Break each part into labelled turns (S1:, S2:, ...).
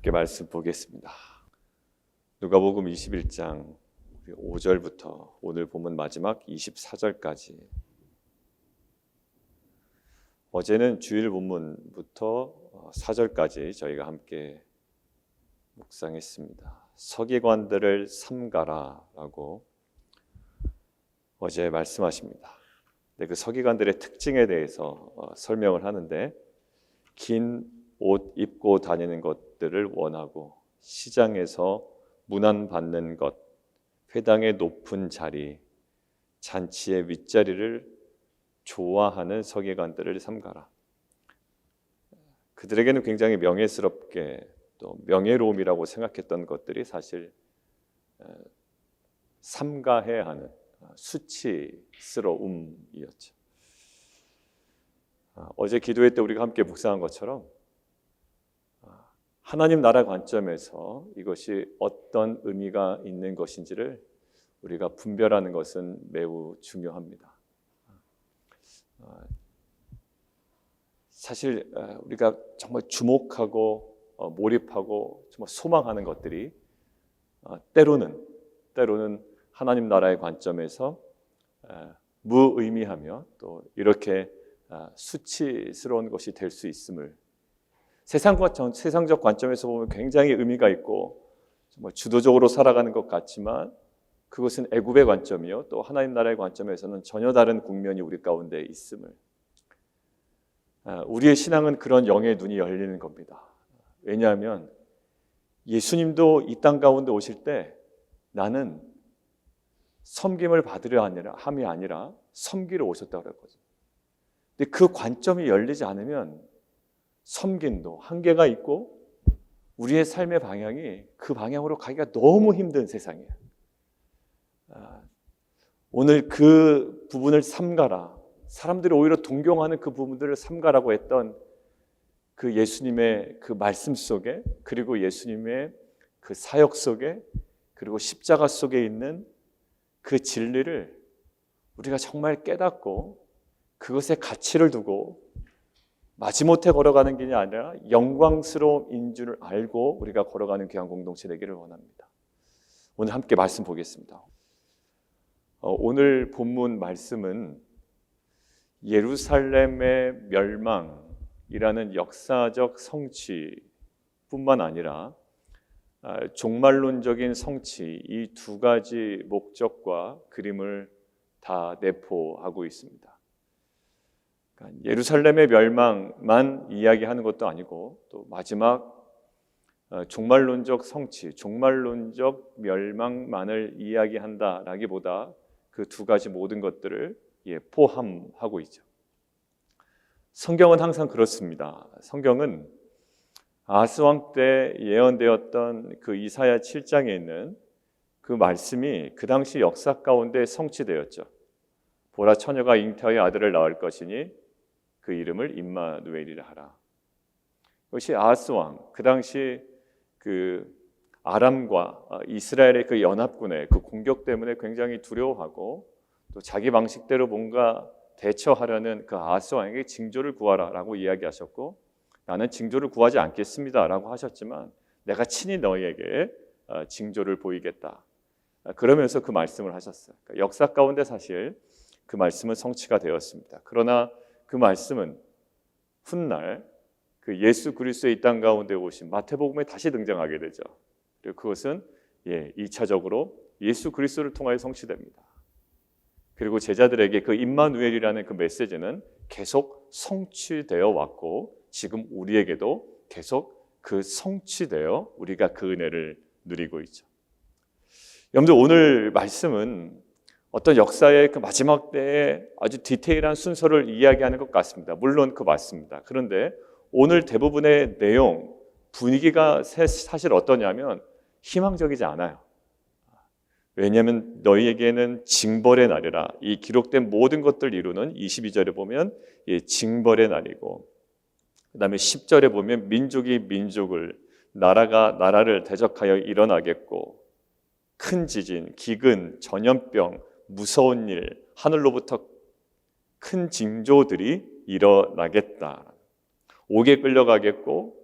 S1: 함께 말씀 보겠습니다. 누가복음 21장 5절부터 오늘 본문 마지막 24절까지. 어제는 주일 본문부터 4절까지 저희가 함께 묵상했습니다. 서기관들을 삼가라라고 어제 말씀하십니다. 그 서기관들의 특징에 대해서 설명을 하는데, 긴 옷 입고 다니는 것들을 원하고 시장에서 문안받는 것, 회당의 높은 자리, 잔치의 윗자리를 좋아하는 서기관들을 삼가라. 그들에게는 굉장히 명예스럽게 또 명예로움이라고 생각했던 것들이 사실 삼가해야 하는 수치스러움이었죠. 어제 기도회 때 우리가 함께 묵상한 것처럼 하나님 나라 관점에서 이것이 어떤 의미가 있는 것인지를 우리가 분별하는 것은 매우 중요합니다. 사실 우리가 정말 주목하고 몰입하고 정말 소망하는 것들이 때로는 하나님 나라의 관점에서 무의미하며 또 이렇게 수치스러운 것이 될 수 있음을, 세상적 관점에서 보면 굉장히 의미가 있고 정말 주도적으로 살아가는 것 같지만 그것은 애굽의 관점이요, 또 하나님 나라의 관점에서는 전혀 다른 국면이 우리 가운데 있음을, 우리의 신앙은 그런 영의 눈이 열리는 겁니다. 왜냐하면 예수님도 이 땅 가운데 오실 때 나는 섬김을 받으려 함이 아니라 섬기러 오셨다고 그랬거든요. 근데 그 관점이 열리지 않으면 섬김도 한계가 있고 우리의 삶의 방향이 그 방향으로 가기가 너무 힘든 세상이에요. 오늘 그 부분을 삼가라, 사람들이 오히려 동경하는 그 부분들을 삼가라고 했던 그 예수님의 그 말씀 속에, 그리고 예수님의 그 사역 속에, 그리고 십자가 속에 있는 그 진리를 우리가 정말 깨닫고 그것에 가치를 두고 마지못해 걸어가는 길이 아니라 영광스러움인 줄 알고 우리가 걸어가는 귀한 공동체 되기를 원합니다. 오늘 함께 말씀 보겠습니다. 오늘 본문 말씀은 예루살렘의 멸망이라는 역사적 성취뿐만 아니라 종말론적인 성취, 이 두 가지 목적과 그림을 다 내포하고 있습니다. 그러니까 예루살렘의 멸망만 이야기하는 것도 아니고 또 마지막 종말론적 성취, 종말론적 멸망만을 이야기한다라기보다 그 두 가지 모든 것들을 포함하고 있죠. 성경은 항상 그렇습니다. 성경은 아하스 왕 때 예언되었던 그 이사야 7장에 있는 그 말씀이 그 당시 역사 가운데 성취되었죠. 보라, 처녀가 잉태하여 아들을 낳을 것이니 그 이름을 임마누엘이라 하라. 이것이 아하스 왕, 그 당시 그 아람과 이스라엘의 그 연합군의 그 공격 때문에 굉장히 두려워하고 또 자기 방식대로 뭔가 대처하려는 그 아하스 왕에게 징조를 구하라라고 이야기하셨고, 나는 징조를 구하지 않겠습니다라고 하셨지만 내가 친히 너희에게 징조를 보이겠다. 그러면서 그 말씀을 하셨어요. 그러니까 역사 가운데 사실 그 말씀은 성취가 되었습니다. 그러나 그 말씀은 훗날 그 예수 그리스도의 이 땅 가운데 오신 마태복음에 다시 등장하게 되죠. 그리고 그것은 2차적으로 예수 그리스도를 통하여 성취됩니다. 그리고 제자들에게 그 임마누엘이라는 그 메시지는 계속 성취되어 왔고 지금 우리에게도 계속 그 성취되어 우리가 그 은혜를 누리고 있죠. 여러분들, 오늘 말씀은 어떤 역사의 그 마지막 때에 아주 디테일한 순서를 이야기하는 것 같습니다. 물론 그 맞습니다. 그런데 오늘 대부분의 내용, 분위기가 사실 어떠냐면 희망적이지 않아요. 왜냐하면 너희에게는 징벌의 날이라, 이 기록된 모든 것들을 이루는 22절에 보면 징벌의 날이고, 그 다음에 10절에 보면 민족이 민족을, 나라가 나라를 대적하여 일어나겠고, 큰 지진, 기근, 전염병, 무서운 일, 하늘로부터 큰 징조들이 일어나겠다. 옥에 끌려가겠고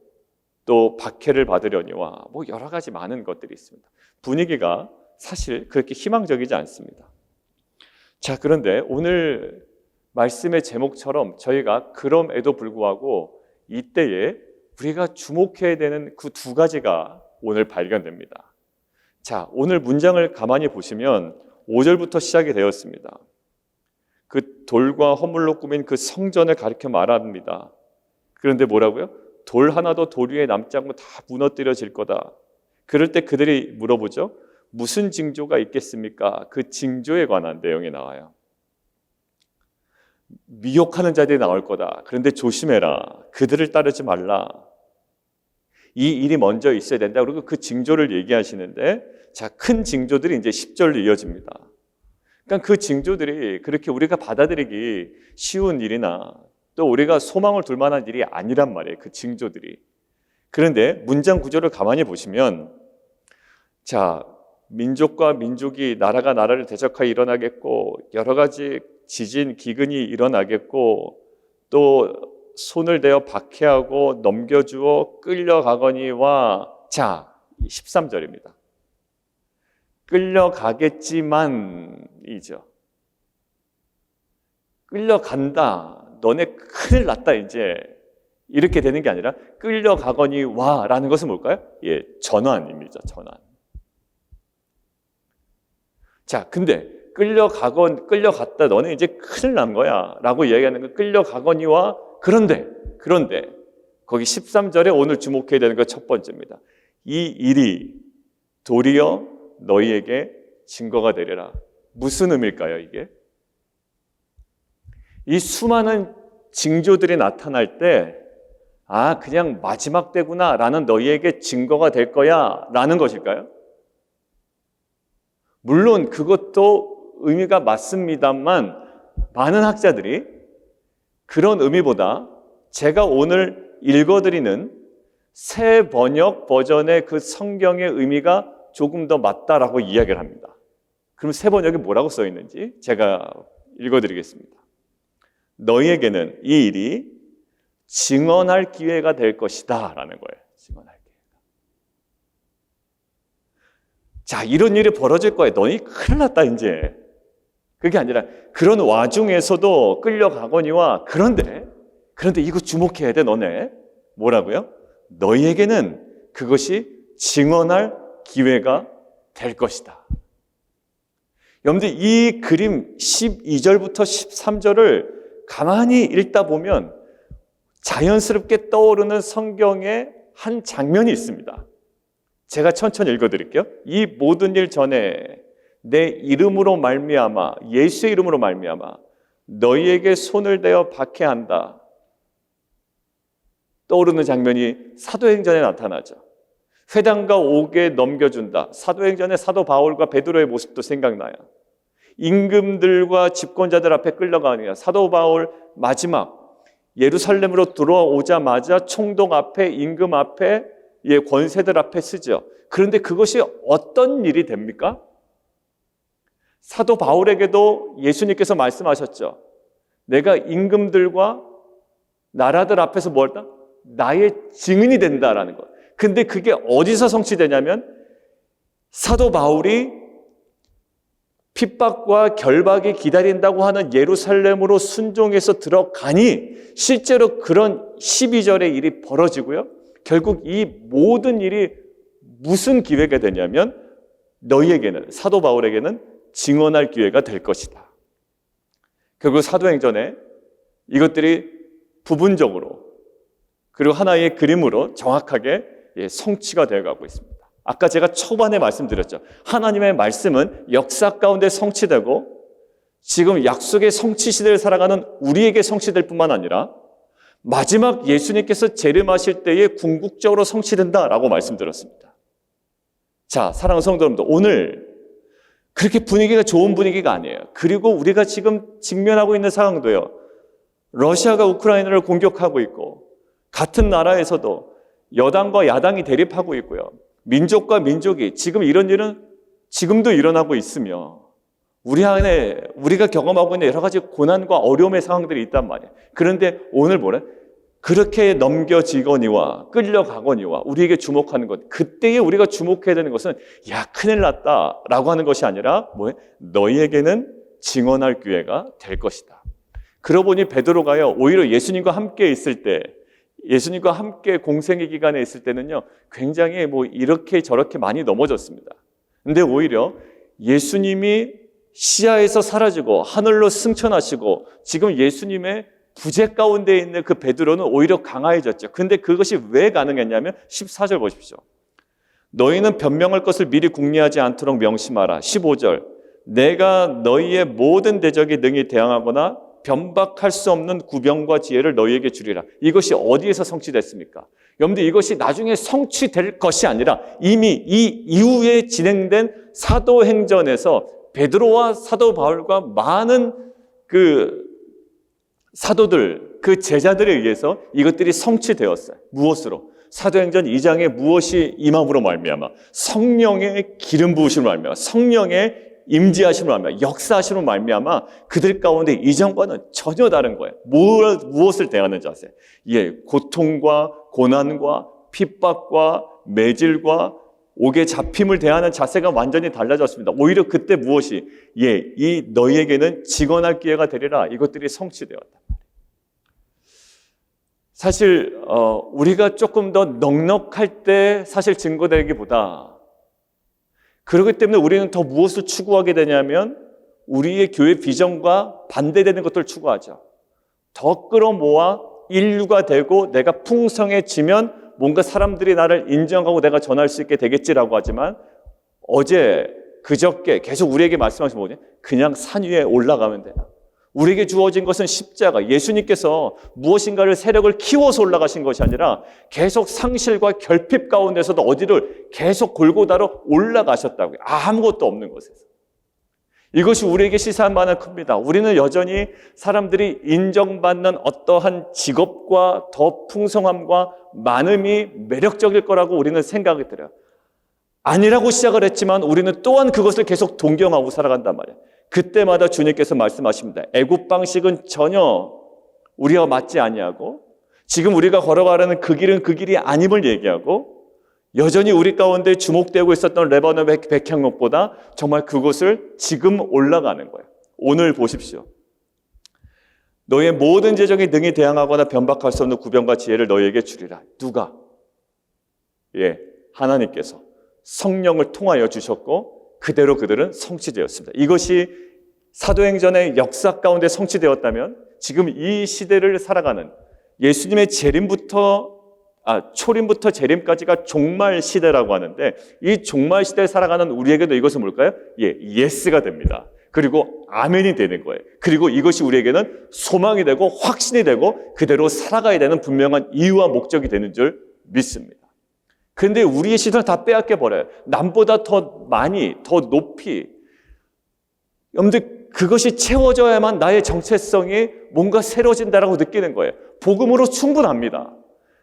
S1: 또 박해를 받으려니와 뭐 여러 가지 많은 것들이 있습니다. 분위기가 사실 그렇게 희망적이지 않습니다. 자, 그런데 오늘 말씀의 제목처럼 저희가 그럼에도 불구하고 이때에 우리가 주목해야 되는 그 두 가지가 오늘 발견됩니다. 자, 오늘 문장을 가만히 보시면 5절부터 시작이 되었습니다. 그 돌과 허물로 꾸민 그 성전을 가리켜 말합니다. 그런데 뭐라고요? 돌 하나도 돌 위에 남지 않고 다 무너뜨려질 거다. 그럴 때 그들이 물어보죠. 무슨 징조가 있겠습니까? 그 징조에 관한 내용이 나와요. 미혹하는 자들이 나올 거다. 그런데 조심해라. 그들을 따르지 말라. 이 일이 먼저 있어야 된다. 그리고 그 징조를 얘기하시는데, 자, 큰 징조들이 이제 10절로 이어집니다. 그러니까 그 징조들이 그렇게 우리가 받아들이기 쉬운 일이나 또 우리가 소망을 둘 만한 일이 아니란 말이에요. 그 징조들이. 그런데 문장 구조를 가만히 보시면, 자, 민족과 민족이 나라가 나라를 대적하여 일어나겠고, 여러 가지 지진, 기근이 일어나겠고, 또 손을 대어 박해하고 넘겨주어 끌려가거니와, 자, 13절입니다. 끌려가겠지만이죠. 끌려간다. 너네 큰일 났다 이제. 이렇게 되는 게 아니라 끌려가거니와 라는 것은 뭘까요? 예, 전환입니다. 전환. 자, 근데 끌려갔다. 너네 이제 큰일 난 거야. 라고 이야기하는 건 끌려가거니와 그런데 거기 13절에 오늘 주목해야 되는 건 첫 번째입니다. 이 일이 도리어 너희에게 증거가 되리라. 무슨 의미일까요, 이게? 이 수많은 징조들이 나타날 때, 아, 그냥 마지막 때구나 라는 너희에게 증거가 될 거야 라는 것일까요? 물론 그것도 의미가 맞습니다만 많은 학자들이 그런 의미보다 제가 오늘 읽어드리는 새 번역 버전의 그 성경의 의미가 조금 더 맞다라고 이야기를 합니다. 그럼 새 번역에 뭐라고 써 있는지 제가 읽어드리겠습니다. 너희에게는 이 일이 증언할 기회가 될 것이다 라는 거예요. 증언할 기회가. 자, 이런 일이 벌어질 거야. 너희 큰일 났다 이제. 그게 아니라 그런 와중에서도 끌려가거니와 그런데 이거 주목해야 돼 너네. 뭐라고요? 너희에게는 그것이 증언할 기회가 될 것이다. 여러분들 이 그림 12절부터 13절을 가만히 읽다 보면 자연스럽게 떠오르는 성경의 한 장면이 있습니다. 제가 천천히 읽어드릴게요. 이 모든 일 전에 내 이름으로 말미암아 예수의 이름으로 말미암아 너희에게 손을 대어 박해한다. 떠오르는 장면이 사도행전에 나타나죠. 회당과 옥에 넘겨준다. 사도행전에 사도 바울과 베드로의 모습도 생각나요. 임금들과 집권자들 앞에 끌려가느냐. 사도 바울 마지막 예루살렘으로 들어오자마자 총독 앞에 임금 앞에 권세들 앞에 쓰죠. 그런데 그것이 어떤 일이 됩니까? 사도 바울에게도 예수님께서 말씀하셨죠. 내가 임금들과 나라들 앞에서 뭘 한다? 나의 증인이 된다라는 것. 근데 그게 어디서 성취되냐면 사도 바울이 핍박과 결박이 기다린다고 하는 예루살렘으로 순종해서 들어가니 실제로 그런 12절의 일이 벌어지고요. 결국 이 모든 일이 무슨 기회가 되냐면 너희에게는 사도 바울에게는 증언할 기회가 될 것이다. 결국 사도행전에 이것들이 부분적으로 그리고 하나의 그림으로 정확하게 성취가 되어가고 있습니다. 아까 제가 초반에 말씀드렸죠. 하나님의 말씀은 역사 가운데 성취되고 지금 약속의 성취 시대를 살아가는 우리에게 성취될 뿐만 아니라 마지막 예수님께서 재림하실 때에 궁극적으로 성취된다라고 말씀드렸습니다. 자, 사랑하는 성도 여러분들, 오늘 그렇게 분위기가 좋은 분위기가 아니에요. 그리고 우리가 지금 직면하고 있는 상황도요. 러시아가 우크라이나를 공격하고 있고 같은 나라에서도 여당과 야당이 대립하고 있고요. 민족과 민족이 지금 이런 일은 지금도 일어나고 있으며 우리 안에 우리가 경험하고 있는 여러 가지 고난과 어려움의 상황들이 있단 말이에요. 그런데 오늘 뭐래? 그렇게 넘겨지거니와 끌려가거니와 우리에게 주목하는 것, 그때에 우리가 주목해야 되는 것은 야 큰일 났다 라고 하는 것이 아니라 뭐예요? 너희에게는 증언할 기회가 될 것이다. 그러고 보니 베드로가요, 오히려 예수님과 함께 있을 때, 예수님과 함께 공생의 기간에 있을 때는요, 굉장히 뭐 이렇게 저렇게 많이 넘어졌습니다. 근데 오히려 예수님이 시야에서 사라지고 하늘로 승천하시고 지금 예수님의 부재 가운데 있는 그 베드로는 오히려 강화해졌죠. 근데 그것이 왜 가능했냐면 14절 보십시오. 너희는 변명할 것을 미리 궁리하지 않도록 명심하라. 15절. 내가 너희의 모든 대적에 능히 대항하거나 변박할 수 없는 구병과 지혜를 너희에게 주리라. 이것이 어디에서 성취됐습니까? 여러분들 이것이 나중에 성취될 것이 아니라 이미 이 이후에 진행된 사도행전에서 베드로와 사도 바울과 많은 그 사도들, 그 제자들에 의해서 이것들이 성취되었어요. 무엇으로? 사도행전 2장에 무엇이 임함으로 말미암아? 성령의 기름 부으심으로 말미암아, 성령의 임재하심으로 말미암아, 역사하심으로 말미암아 그들 가운데 이전과는 전혀 다른 거예요. 무엇을 대하는 자세? 예, 고통과 고난과 핍박과 매질과 옥에 잡힘을 대하는 자세가 완전히 달라졌습니다. 오히려 그때 무엇이 이 너희에게는 증언할 기회가 되리라, 이것들이 성취되었다. 사실 우리가 조금 더 넉넉할 때 사실 증거되기보다, 그렇기 때문에 우리는 더 무엇을 추구하게 되냐면 우리의 교회 비전과 반대되는 것들을 추구하죠. 더 끌어모아 인류가 되고 내가 풍성해지면 뭔가 사람들이 나를 인정하고 내가 전할 수 있게 되겠지라고 하지만, 어제 그저께 계속 우리에게 말씀하신 뭐냐? 그냥 산 위에 올라가면 돼요. 우리에게 주어진 것은 십자가, 예수님께서 무엇인가를 세력을 키워서 올라가신 것이 아니라 계속 상실과 결핍 가운데서도 어디를 계속 골고다로 올라가셨다고요. 아무것도 없는 곳에서. 이것이 우리에게 시사한 바는 큽니다. 우리는 여전히 사람들이 인정받는 어떠한 직업과 더 풍성함과 많음이 매력적일 거라고 우리는 생각이 들어요. 아니라고 시작을 했지만 우리는 또한 그것을 계속 동경하고 살아간단 말이에요. 그때마다 주님께서 말씀하십니다. 애굽 방식은 전혀 우리와 맞지 아니하고 지금 우리가 걸어가려는 그 길은 그 길이 아님을 얘기하고, 여전히 우리 가운데 주목되고 있었던 레바논 백향목보다 정말 그곳을 지금 올라가는 거예요. 오늘 보십시오. 너의 모든 재정에 능히 대항하거나 변박할 수 없는 구병과 지혜를 너희에게 주리라. 누가? 하나님께서 성령을 통하여 주셨고 그대로 그들은 성취되었습니다. 이것이 사도행전의 역사 가운데 성취되었다면 지금 이 시대를 살아가는 예수님의 초림부터 재림까지가 종말 시대라고 하는데, 이 종말 시대에 살아가는 우리에게도 이것은 뭘까요? 예스가 됩니다. 그리고 아멘이 되는 거예요. 그리고 이것이 우리에게는 소망이 되고 확신이 되고 그대로 살아가야 되는 분명한 이유와 목적이 되는 줄 믿습니다. 그런데 우리의 시선을 다 빼앗겨 버려요. 남보다 더 많이, 더 높이. 여러분들 그것이 채워져야만 나의 정체성이 뭔가 새로워진다라고 느끼는 거예요. 복음으로 충분합니다.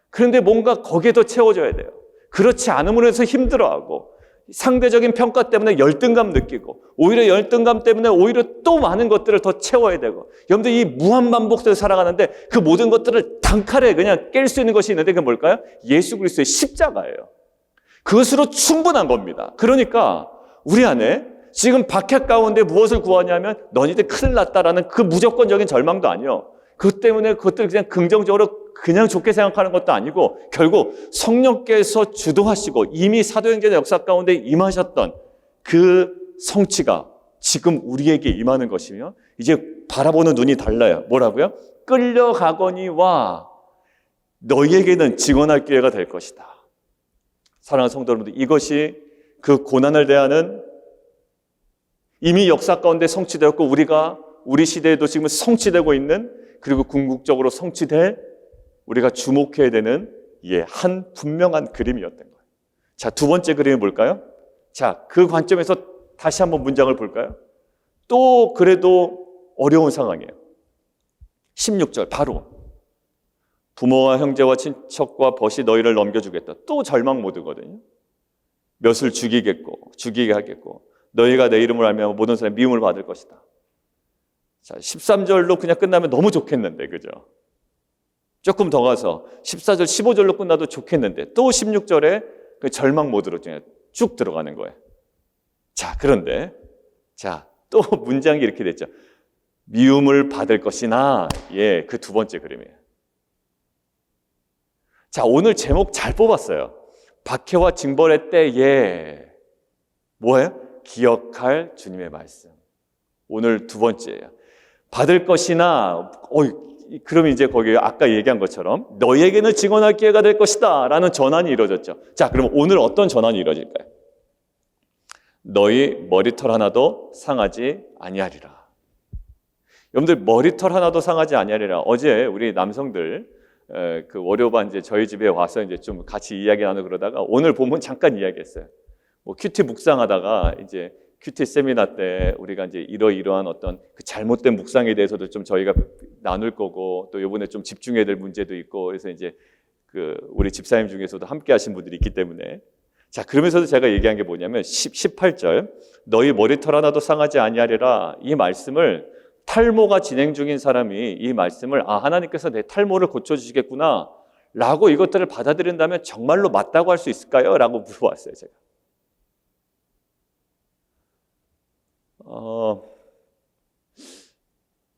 S1: 그런데 뭔가 거기에 더 채워져야 돼요. 그렇지 않음으로 해서 힘들어하고 상대적인 평가 때문에 열등감 느끼고, 오히려 열등감 때문에 오히려 또 많은 것들을 더 채워야 되고, 여러분들 이 무한반복돼서 살아가는데 그 모든 것들을 단칼에 그냥 깰 수 있는 것이 있는데 그게 뭘까요? 예수 그리스도의 십자가예요. 그것으로 충분한 겁니다. 그러니까 우리 안에 지금 박해 가운데 무엇을 구하냐면 너희들 큰일 났다라는 그 무조건적인 절망도 아니요. 그것 때문에 그것들 그냥 긍정적으로 그냥 좋게 생각하는 것도 아니고, 결국 성령께서 주도하시고 이미 사도행전의 역사 가운데 임하셨던 그 성취가 지금 우리에게 임하는 것이며, 이제 바라보는 눈이 달라요. 뭐라고요? 끌려가거니와 너희에게는 증언할 기회가 될 것이다. 사랑하는 성도 여러분들, 이것이 그 고난을 대하는 이미 역사 가운데 성취되었고 우리 시대에도 지금 성취되고 있는, 그리고 궁극적으로 성취될, 우리가 주목해야 되는 한 분명한 그림이었던 거예요. 자, 두 번째 그림이 뭘까요? 자, 그 관점에서 다시 한번 문장을 볼까요? 또 그래도 어려운 상황이에요. 16절 바로 부모와 형제와 친척과 벗이 너희를 넘겨주겠다. 또 절망 모드거든요. 몇을 죽이게 하겠고 너희가 내 이름을 알면 모든 사람이 미움을 받을 것이다. 자, 13절로 그냥 끝나면 너무 좋겠는데, 그죠? 조금 더 가서 14절, 15절로 끝나도 좋겠는데 또 16절에 그 절망 모드로 쭉 들어가는 거예요. 자, 그런데 또 문장이 이렇게 됐죠. 미움을 받을 것이나, 그 두 번째 그림이에요. 자, 오늘 제목 잘 뽑았어요. 박해와 징벌의 때에 뭐예요? 기억할 주님의 말씀. 오늘 두 번째예요. 받을 것이나, 그럼 이제 거기 아까 얘기한 것처럼 너희에게는 증언할 기회가 될 것이다 라는 전환이 이루어졌죠. 자, 그럼 오늘 어떤 전환이 이루어질까요? 너희 머리털 하나도 상하지 아니하리라. 여러분들, 머리털 하나도 상하지 아니하리라. 어제 우리 남성들 그 월요반 이제 저희 집에 와서 이제 좀 같이 이야기 나누고 그러다가 오늘 본문 잠깐 이야기했어요. 뭐 큐티 묵상하다가 이제 큐티 세미나 때 우리가 이제 이러한 어떤 그 잘못된 묵상에 대해서도 좀 저희가 나눌 거고, 또 이번에 좀 집중해야 될 문제도 있고, 그래서 이제 그 우리 집사님 중에서도 함께 하신 분들이 있기 때문에, 자, 그러면서도 제가 얘기한 게 뭐냐면 18절 너희 머리털 하나도 상하지 아니하리라, 이 말씀을 탈모가 진행 중인 사람이 이 말씀을 하나님께서 내 탈모를 고쳐주시겠구나 라고 이것들을 받아들인다면 정말로 맞다고 할 수 있을까요? 라고 물어봤어요, 제가.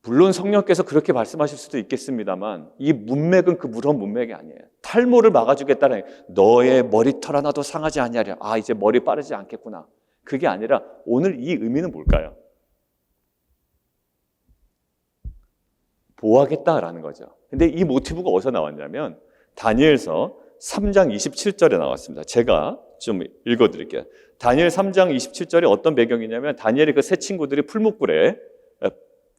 S1: 물론 성령께서 그렇게 말씀하실 수도 있겠습니다만 이 문맥은 그런 문맥이 아니에요. 탈모를 막아주겠다는, 너의 머리털 하나도 상하지 아니하리라, 이제 머리 빠르지 않겠구나, 그게 아니라 오늘 이 의미는 뭘까요? 보호하겠다라는 거죠. 근데 이 모티브가 어디서 나왔냐면 다니엘서 3장 27절에 나왔습니다. 제가 좀 읽어드릴게요. 다니엘 3장 27절에 어떤 배경이냐면 다니엘의 그 세 친구들이 풀무불에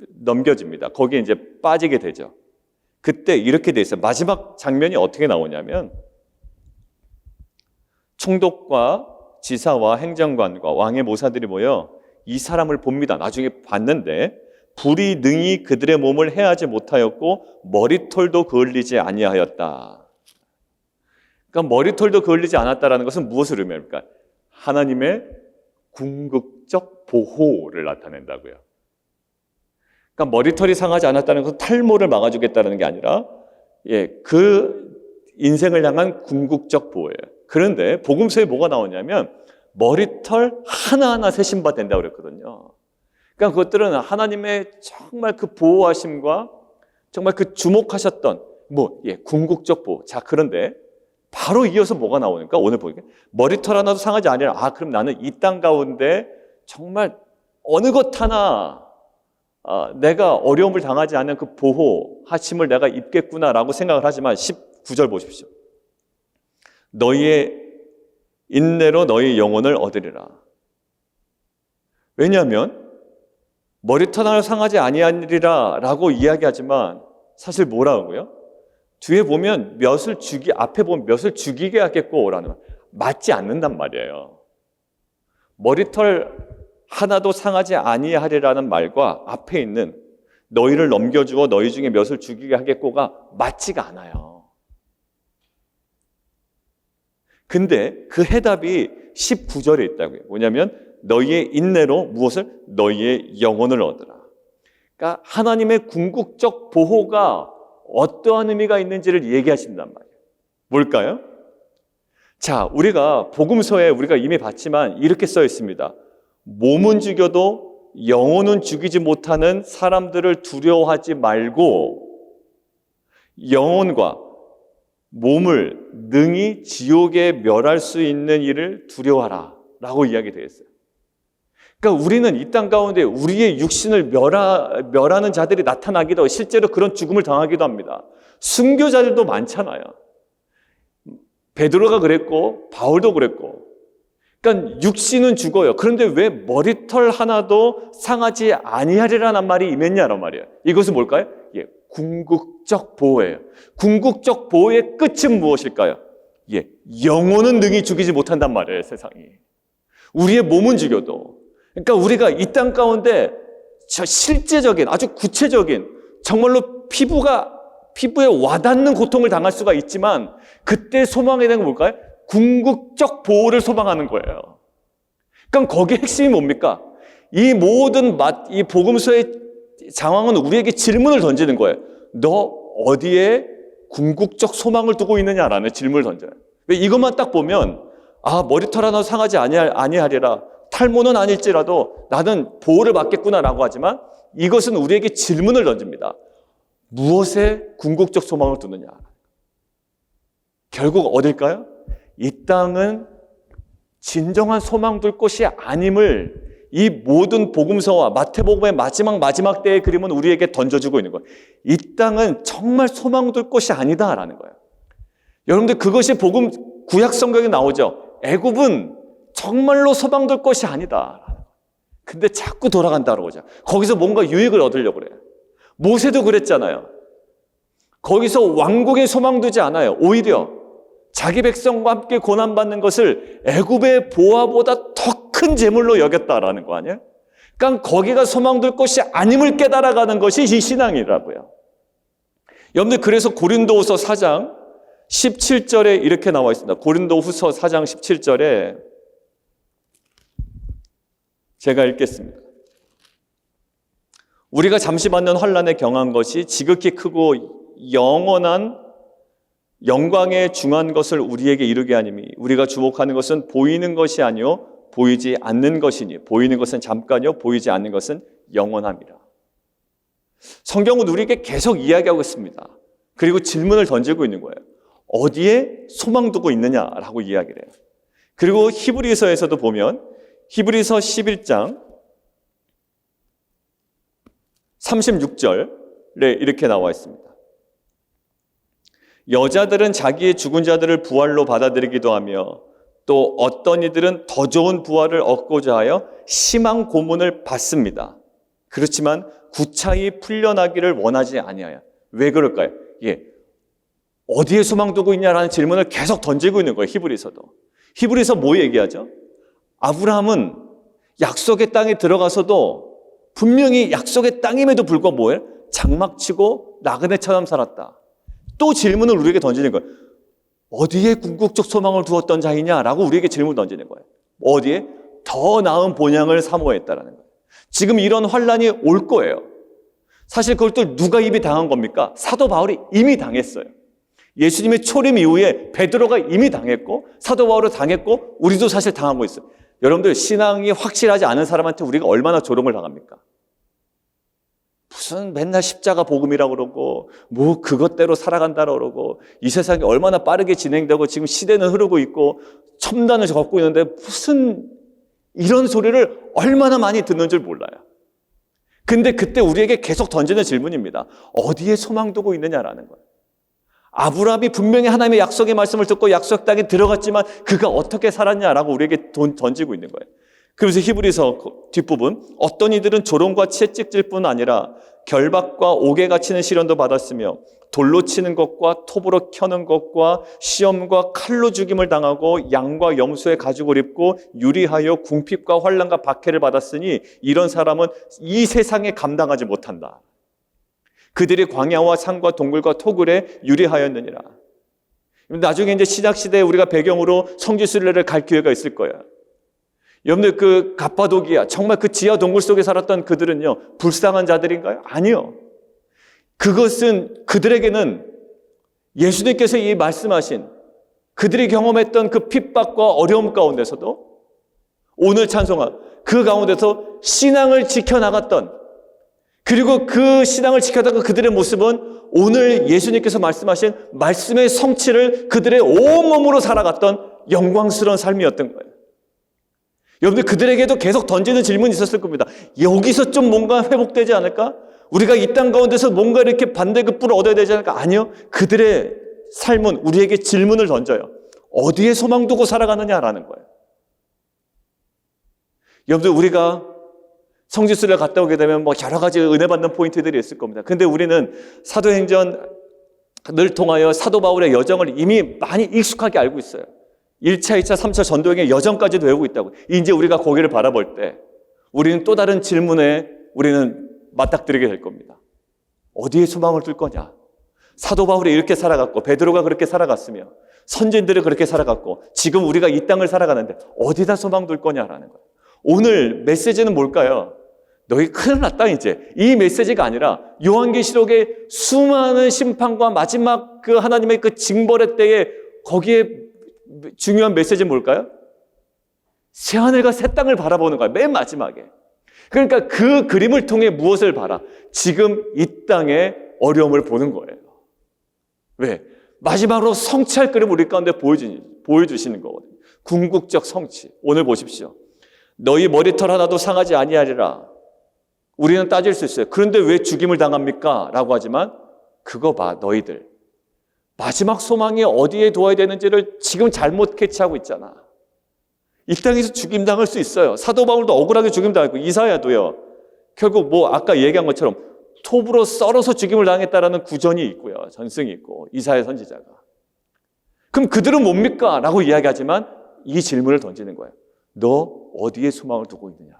S1: 넘겨집니다. 거기에 이제 빠지게 되죠. 그때 이렇게 돼 있어요. 마지막 장면이 어떻게 나오냐면 총독과 지사와 행정관과 왕의 모사들이 모여 이 사람을 봅니다. 나중에 봤는데 불이 능히 그들의 몸을 해하지 못하였고 머리털도 그을리지 아니하였다. 그러니까 머리털도 그을리지 않았다라는 것은 무엇을 의미합니까? 하나님의 궁극적 보호를 나타낸다고요. 그러니까 머리털이 상하지 않았다는 것은 탈모를 막아주겠다는 게 아니라 그 인생을 향한 궁극적 보호예요. 그런데 복음서에 뭐가 나오냐면 머리털 하나하나 세심바 된다고 그랬거든요. 그러니까 그것들은 하나님의 정말 그 보호하심과 정말 그 주목하셨던 궁극적 보호. 자, 그런데 바로 이어서 뭐가 나오니까 오늘 보니까 머리털 하나도 상하지 아니라, 그럼 나는 이 땅 가운데 정말 어느 것 하나 내가 어려움을 당하지 않는 그 보호하심을 내가 입겠구나라고 생각을 하지만 19절 보십시오. 너희의 인내로 너희 영혼을 얻으리라. 왜냐하면 머리털 하나 상하지 아니하리라 라고 이야기하지만 사실 뭐라고요? 뒤에 보면 앞에 보면 몇을 죽이게 하겠고 라는 말, 맞지 않는단 말이에요. 머리털 하나도 상하지 아니하리라는 말과 앞에 있는 너희를 넘겨주어 너희 중에 몇을 죽이게 하겠고가 맞지가 않아요. 근데 그 해답이 19절에 있다고요. 뭐냐면 너희의 인내로 무엇을? 너희의 영혼을 얻으라. 그러니까 하나님의 궁극적 보호가 어떠한 의미가 있는지를 얘기하신단 말이에요. 뭘까요? 자, 우리가 복음서에 우리가 이미 봤지만 이렇게 써 있습니다. 몸은 죽여도 영혼은 죽이지 못하는 사람들을 두려워하지 말고 영혼과 몸을 능히 지옥에 멸할 수 있는 일을 두려워하라 라고 이야기되어 있어요. 그러니까 우리는 이 땅 가운데 우리의 육신을 멸하는 자들이 나타나기도, 실제로 그런 죽음을 당하기도 합니다. 순교자들도 많잖아요. 베드로가 그랬고 바울도 그랬고. 그러니까 육신은 죽어요. 그런데 왜 머리털 하나도 상하지 아니하리라는 말이 임했냐란 말이에요. 이것은 뭘까요? 궁극적 보호예요. 궁극적 보호의 끝은 무엇일까요? 영혼은 능히 죽이지 못한단 말이에요, 세상이. 우리의 몸은 죽여도. 그러니까 우리가 이 땅 가운데 실제적인, 아주 구체적인, 정말로 피부에 와닿는 고통을 당할 수가 있지만 그때 소망해야 되는 건 뭘까요? 궁극적 보호를 소망하는 거예요. 그러니까 거기에 핵심이 뭡니까? 이 모든 이 복음서의 상황은 우리에게 질문을 던지는 거예요. 너 어디에 궁극적 소망을 두고 있느냐라는 질문을 던져요. 이것만 딱 보면 머리털 하나 상하지 아니하리라, 탈모는 아닐지라도 나는 보호를 받겠구나라고 하지만 이것은 우리에게 질문을 던집니다. 무엇에 궁극적 소망을 두느냐? 결국 어딜까요? 이 땅은 진정한 소망 둘 곳이 아님을 이 모든 복음서와 마태복음의 마지막 때의 그림은 우리에게 던져주고 있는 거예요. 이 땅은 정말 소망 둘 곳이 아니다라는 거예요. 여러분들, 그것이 구약 성경에 나오죠. 애굽은 정말로 소망 둘 곳이 아니다. 근데 자꾸 돌아간다고 그러죠. 거기서 뭔가 유익을 얻으려고 그래요. 모세도 그랬잖아요. 거기서 왕국에 소망 두지 않아요. 오히려 자기 백성과 함께 고난받는 것을 애굽의 보화보다 더 큰 재물로 여겼다라는 거 아니에요? 그러니까 거기가 소망둘 곳이 아님을 깨달아가는 것이 이 신앙이라고요. 여러분들, 그래서 고린도후서 4장 17절에 이렇게 나와 있습니다. 고린도후서 4장 17절에 제가 읽겠습니다. 우리가 잠시 받는 환난에 경한 것이 지극히 크고 영원한 영광에 중한 것을 우리에게 이루게 하니미 우리가 주목하는 것은 보이는 것이 아니요 보이지 않는 것이니 보이는 것은 잠깐이요 보이지 않는 것은 영원함이라. 성경은 우리에게 계속 이야기하고 있습니다. 그리고 질문을 던지고 있는 거예요. 어디에 소망 두고 있느냐라고 이야기를 해요. 그리고 히브리서에서도 보면 히브리서 11장 36절에 이렇게 나와 있습니다. 여자들은 자기의 죽은 자들을 부활로 받아들이기도 하며 또 어떤 이들은 더 좋은 부활을 얻고자 하여 심한 고문을 받습니다. 그렇지만 구차히 풀려나기를 원하지 아니하여. 왜 그럴까요? 어디에 소망 두고 있냐라는 질문을 계속 던지고 있는 거예요. 히브리서도. 히브리서 뭐 얘기하죠? 아브라함은 약속의 땅에 들어가서도 분명히 약속의 땅임에도 불구하고 뭐예요? 장막치고 나그네처럼 살았다. 또 질문을 우리에게 던지는 거예요. 어디에 궁극적 소망을 두었던 자이냐라고 우리에게 질문을 던지는 거예요. 어디에? 더 나은 본향을 사모했다라는 거예요. 지금 이런 환란이 올 거예요. 사실 그걸 또 누가 이미 당한 겁니까? 사도 바울이 이미 당했어요. 예수님의 초림 이후에 베드로가 이미 당했고 사도 바울은 당했고 우리도 사실 당하고 있어요. 여러분들, 신앙이 확실하지 않은 사람한테 우리가 얼마나 조롱을 당합니까? 무슨 맨날 십자가 복음이라고 그러고 뭐 그것대로 살아간다고 그러고 이 세상이 얼마나 빠르게 진행되고 지금 시대는 흐르고 있고 첨단을 걷고 있는데 무슨 이런 소리를 얼마나 많이 듣는 줄 몰라요. 근데 그때 우리에게 계속 던지는 질문입니다. 어디에 소망 두고 있느냐라는 거예요. 아브라함이 분명히 하나님의 약속의 말씀을 듣고 약속 땅에 들어갔지만 그가 어떻게 살았냐라고 우리에게 던지고 있는 거예요. 그래서 히브리서 뒷부분, 어떤 이들은 조롱과 채찍질 뿐 아니라 결박과 옥에 갇히는 시련도 받았으며 돌로 치는 것과 톱으로 켜는 것과 시험과 칼로 죽임을 당하고 양과 염소의 가죽을 입고 유리하여 궁핍과 환난과 박해를 받았으니 이런 사람은 이 세상에 감당하지 못한다. 그들이 광야와 산과 동굴과 토굴에 유리하였느니라. 나중에 이제 신약시대에 우리가 배경으로 성지순례를 갈 기회가 있을 거예요. 여러분들, 그 갑바도기아, 정말 그 지하 동굴 속에 살았던 그들은요, 불쌍한 자들인가요? 아니요. 그것은 그들에게는 예수님께서 이 말씀하신 그들이 경험했던 그 핍박과 어려움 가운데서도 오늘 찬송한 그 가운데서 신앙을 지켜나갔던, 그리고 그 신앙을 지켜나간 그들의 모습은 오늘 예수님께서 말씀하신 말씀의 성취를 그들의 온몸으로 살아갔던 영광스러운 삶이었던 거예요. 여러분들, 그들에게도 계속 던지는 질문이 있었을 겁니다. 여기서 좀 뭔가 회복되지 않을까? 우리가 이 땅 가운데서 뭔가 이렇게 반대급부를 얻어야 되지 않을까? 아니요. 그들의 삶은 우리에게 질문을 던져요. 어디에 소망 두고 살아가느냐라는 거예요. 여러분들, 우리가 성지순례를 갔다 오게 되면 뭐 여러 가지 은혜 받는 포인트들이 있을 겁니다. 근데 우리는 사도행전을 통하여 사도 바울의 여정을 이미 많이 익숙하게 알고 있어요. 1차, 2차, 3차 전도행의 여정까지도 외우고 있다고. 이제 우리가 거기를 바라볼 때 우리는 또 다른 질문에 우리는 맞닥뜨리게 될 겁니다. 어디에 소망을 둘 거냐? 사도 바울이 이렇게 살아갔고 베드로가 그렇게 살아갔으며 선진들이 그렇게 살아갔고 지금 우리가 이 땅을 살아가는데 어디다 소망 둘 거냐라는 거예요. 오늘 메시지는 뭘까요? 너희 큰일 났다 이제. 이 메시지가 아니라 요한계시록의 수많은 심판과 마지막 그 하나님의 그 징벌의 때에 거기에 중요한 메시지는 뭘까요? 새하늘과 새 땅을 바라보는 거야. 맨 마지막에. 그러니까 그 그림을 통해 무엇을 봐라? 지금 이 땅의 어려움을 보는 거예요. 왜? 마지막으로 성취할 그림을 우리 가운데 보여주시는 거거든요. 궁극적 성취. 오늘 보십시오. 너희 머리털 하나도 상하지 아니하리라. 우리는 따질 수 있어요. 그런데 왜 죽임을 당합니까? 라고 하지만 그거 봐, 너희들. 마지막 소망이 어디에 두어야 되는지를 지금 잘못 캐치하고 있잖아. 이 땅에서 죽임당할 수 있어요. 사도 바울도 억울하게 죽임당했고 이사야도요. 결국 뭐 아까 얘기한 것처럼 톱으로 썰어서 죽임을 당했다라는 구전이 있고요. 전승이 있고 이사야 선지자가. 그럼 그들은 뭡니까? 라고 이야기하지만 이 질문을 던지는 거예요. 너 어디에 소망을 두고 있느냐?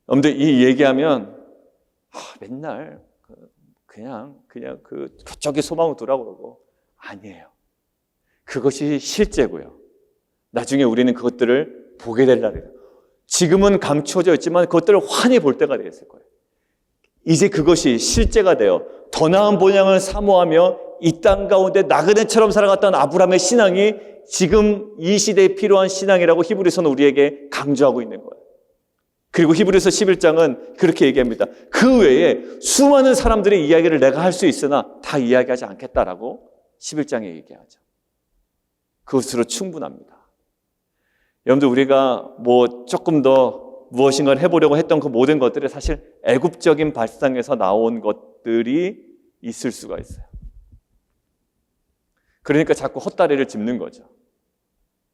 S1: 여러분들 이 얘기하면 맨날 그냥 그쪽에 소망을 두라고 그러고 아니에요. 그것이 실제고요. 나중에 우리는 그것들을 보게 될 날이에요. 지금은 감추어져 있지만 그것들을 환히 볼 때가 되겠을 거예요. 이제 그것이 실제가 되어 더 나은 본향을 사모하며 이 땅 가운데 나그네처럼 살아갔던 아브라함의 신앙이 지금 이 시대에 필요한 신앙이라고 히브리서는 우리에게 강조하고 있는 거예요. 그리고 히브리서 11장은 그렇게 얘기합니다. 그 외에 수많은 사람들의 이야기를 내가 할 수 있으나 다 이야기하지 않겠다라고 11장에 얘기하죠. 그것으로 충분합니다. 여러분들 우리가 뭐 조금 더 무엇인가를 해보려고 했던 그 모든 것들이 사실 애굽적인 발상에서 나온 것들이 있을 수가 있어요. 그러니까 자꾸 헛다리를 짚는 거죠.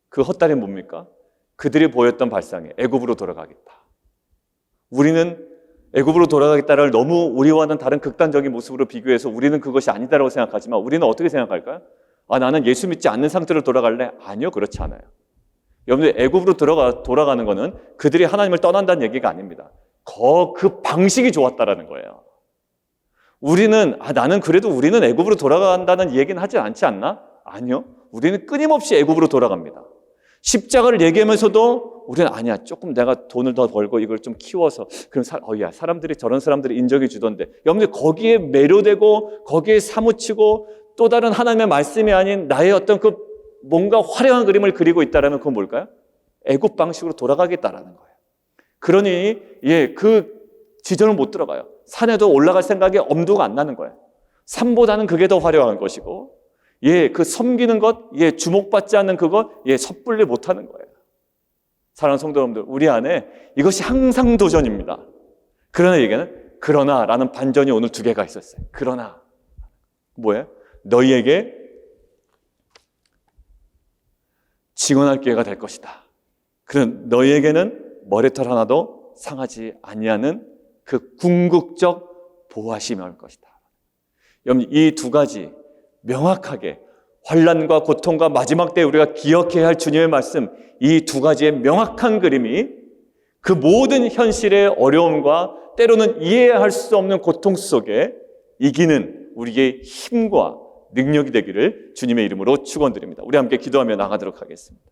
S1: 그 헛다리는 뭡니까? 그들이 보였던 발상에 애굽으로 돌아가겠다. 우리는 애굽으로 돌아가겠다를 너무 우리와는 다른 극단적인 모습으로 비교해서 우리는 그것이 아니다라고 생각하지만 우리는 어떻게 생각할까요? 나는 예수 믿지 않는 상태로 돌아갈래? 아니요, 그렇지 않아요. 여러분들 애굽으로 돌아가는 거는 그들이 하나님을 떠난다는 얘기가 아닙니다. 그 방식이 좋았다라는 거예요. 우리는 나는 그래도 우리는 애굽으로 돌아간다는 얘기는 하지 않지 않나? 아니요. 우리는 끊임없이 애굽으로 돌아갑니다. 십자가를 얘기하면서도 우리는 아니야. 조금 내가 돈을 더 벌고 이걸 좀 키워서 그럼 사람들이 저런 사람들이 인정해 주던데. 여러분들 거기에 매료되고 거기에 사무치고 또 다른 하나님의 말씀이 아닌 나의 어떤 그 뭔가 화려한 그림을 그리고 있다라면 그건 뭘까요? 애굽 방식으로 돌아가겠다라는 거예요. 그러니 그 지점을 못 들어가요. 산에도 올라갈 생각에 엄두가 안 나는 거예요. 산보다는 그게 더 화려한 것이고 그 섬기는 것, 주목받지 않는 그것, 섣불리 못하는 거예요. 사랑하는 성도 여러분들, 우리 안에 이것이 항상 도전입니다. 그러나 얘기는 그러나라는 반전이 오늘 2개가 있었어요. 그러나 뭐예요? 너희에게 증언할 기회가 될 것이다. 그런 너희에게는 머리털 하나도 상하지 아니하는 그 궁극적 보호하심이 올 것이다. 여러분 이 2가지 명확하게 환난과 고통과 마지막 때 우리가 기억해야 할 주님의 말씀, 이 2가지의 명확한 그림이 그 모든 현실의 어려움과 때로는 이해할 수 없는 고통 속에 이기는 우리의 힘과 능력이 되기를 주님의 이름으로 축원드립니다. 우리 함께 기도하며 나가도록 하겠습니다.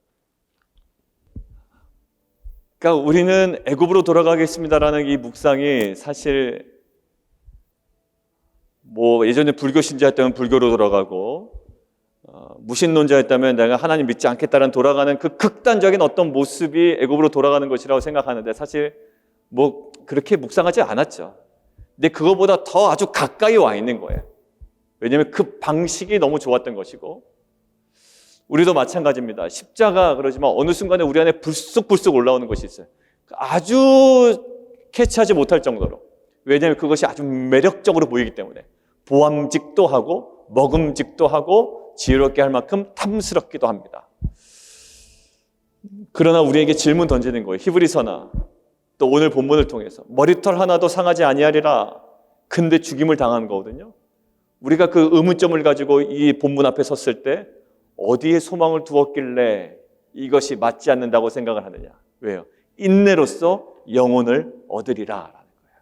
S1: 그러니까 우리는 애굽으로 돌아가겠습니다라는 이 묵상이 사실 뭐 예전에 불교 신자였다면 불교로 돌아가고 무신론자였다면 내가 하나님 믿지 않겠다는 돌아가는 그 극단적인 어떤 모습이 애굽으로 돌아가는 것이라고 생각하는데 사실 뭐 그렇게 묵상하지 않았죠. 근데 그거보다 더 아주 가까이 와 있는 거예요. 왜냐하면 그 방식이 너무 좋았던 것이고 우리도 마찬가지입니다. 십자가 그러지만 어느 순간에 우리 안에 불쑥불쑥 올라오는 것이 있어요. 아주 캐치하지 못할 정도로. 왜냐하면 그것이 아주 매력적으로 보이기 때문에 보암직도 하고 먹음직도 하고 지혜롭게 할 만큼 탐스럽기도 합니다. 그러나 우리에게 질문 던지는 거예요. 히브리서나 또 오늘 본문을 통해서 머리털 하나도 상하지 아니하리라. 근데 죽임을 당한 거거든요. 우리가 그 의문점을 가지고 이 본문 앞에 섰을 때 어디에 소망을 두었길래 이것이 맞지 않는다고 생각을 하느냐. 왜요? 인내로서 영혼을 얻으리라 라는 거예요.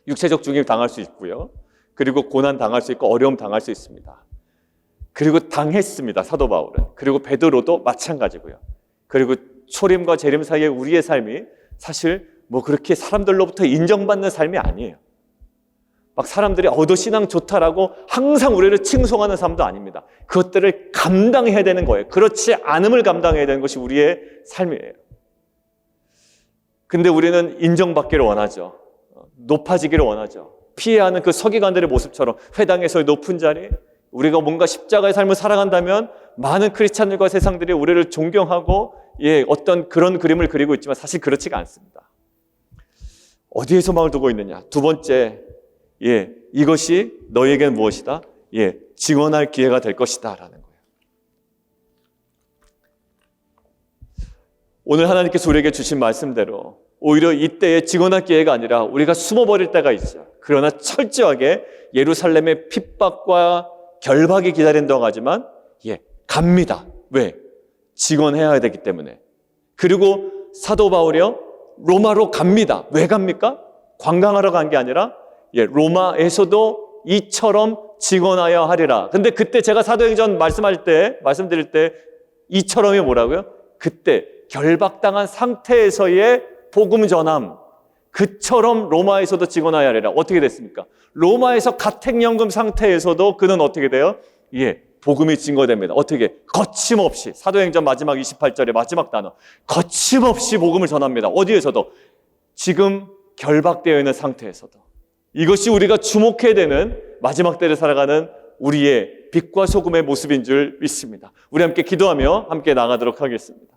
S1: 육체적 죽임 당할 수 있고요. 그리고 고난 당할 수 있고 어려움 당할 수 있습니다. 그리고 당했습니다. 사도 바울은. 그리고 베드로도 마찬가지고요. 그리고 초림과 재림 사이에 우리의 삶이 사실 뭐 그렇게 사람들로부터 인정받는 삶이 아니에요. 막 사람들이 너 신앙 좋다라고 항상 우리를 칭송하는 삶도 아닙니다. 그것들을 감당해야 되는 거예요. 그렇지 않음을 감당해야 되는 것이 우리의 삶이에요. 근데 우리는 인정받기를 원하죠. 높아지기를 원하죠. 피해야 하는 그 서기관들의 모습처럼 회당에서의 높은 자리, 우리가 뭔가 십자가의 삶을 살아간다면 많은 크리스찬들과 세상들이 우리를 존경하고 어떤 그런 그림을 그리고 있지만 사실 그렇지가 않습니다. 어디에 소망을 두고 있느냐? 두 번째, 이것이 너희에게는 무엇이다? 증언할 기회가 될 것이다 라는 거예요. 오늘 하나님께서 우리에게 주신 말씀대로 오히려 이때에 증언할 기회가 아니라 우리가 숨어버릴 때가 있어요. 그러나 철저하게 예루살렘의 핍박과 결박이 기다린다고 하지만 갑니다. 왜? 증언해야 되기 때문에. 그리고 사도 바울이요 로마로 갑니다. 왜 갑니까? 관광하러 간 게 아니라 로마에서도 이처럼 증언하여 하리라. 근데 그때 제가 사도행전 말씀드릴 때 이처럼이 뭐라고요? 그때 결박당한 상태에서의 복음 전함, 그처럼 로마에서도 증언하여 하리라. 어떻게 됐습니까? 로마에서 가택연금 상태에서도 그는 어떻게 돼요? 복음이 증거됩니다. 어떻게? 거침없이. 사도행전 마지막 28절의 마지막 단어. 거침없이 복음을 전합니다. 어디에서도? 지금 결박되어 있는 상태에서도. 이것이 우리가 주목해야 되는 마지막 때를 살아가는 우리의 빛과 소금의 모습인 줄 믿습니다. 우리 함께 기도하며 함께 나가도록 하겠습니다.